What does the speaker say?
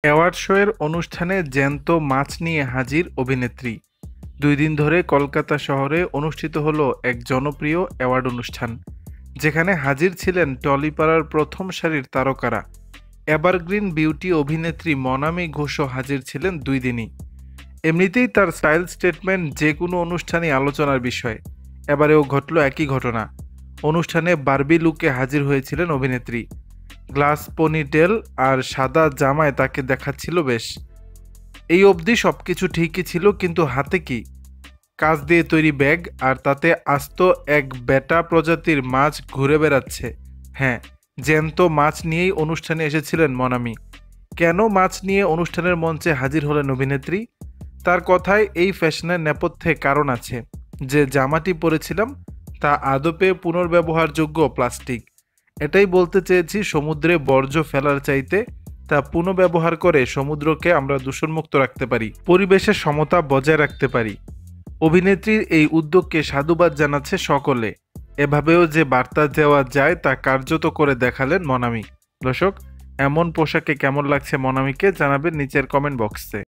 Award শোয়ের অনুষ্ঠানে জ্যান্ত মাছ নিয়ে হাজির অভিনেত্রী। ২ দিন ধরে কলকাতা শহরে অনুষ্ঠিত হলো এক জনপ্রিয় অ্যাওয়ার্ড অনুষ্ঠান, যেখানে হাজির ছিলেন টলিপাড়ার প্রথম সারির তারকারা। এভারগ্রিন বিউটি অভিনেত্রী মনামী ঘোষও হাজির ছিলেন ২ দিনই। এমনিতেই তার স্টাইল স্টেটমেন্ট যে কোনো অনুষ্ঠানই আলোচনার বিষয়। এবারেও ঘটল একই ঘটনা। অনুষ্ঠানে বারবি লুকে হাজির হয়েছিলেন অভিনেত্রী। গ্লাস পনিটেল আর সাদা জামায় তাকে দেখাচ্ছিল বেশ। এই অবধি সবকিছু ঠিকই ছিল, কিন্তু হাতে কি? কাঁচ দিয়ে তৈরি ব্যাগ, আর তাতে আস্ত এক বেটা প্রজাতির মাছ ঘুরে বেড়াচ্ছে। হ্যাঁ, জ্যান্ত মাছ নিয়েই অনুষ্ঠানে এসেছিলেন মনামি। কেন মাছ নিয়ে অনুষ্ঠানের মঞ্চে হাজির হলেন অভিনেত্রী? তার কথায় এই ফ্যাশনের নেপথ্যে কারণ আছে। যে জামাটি পরেছিলাম তা আদপে পুনর্ব্যবহারযোগ্য প্লাস্টিক। এটাই বলতে চেয়েছি, সমুদ্রে বর্জ্য ফেলার চাইতে তা পুনঃব্যবহার করে সমুদ্রকে আমরা দূষণমুক্ত রাখতে পারি, পরিবেশের সমতা বজায় রাখতে পারি। অভিনেত্রীর এই উদ্যোগকে সাধুবাদ জানাচ্ছে সকলে। এভাবেও যে বার্তা দেওয়া যায় তা কার্যত করে দেখালেন মনামি। দর্শক, এমন পোশাকে কেমন লাগছে মনামিকে জানাবেন নিচের কমেন্ট বক্সে।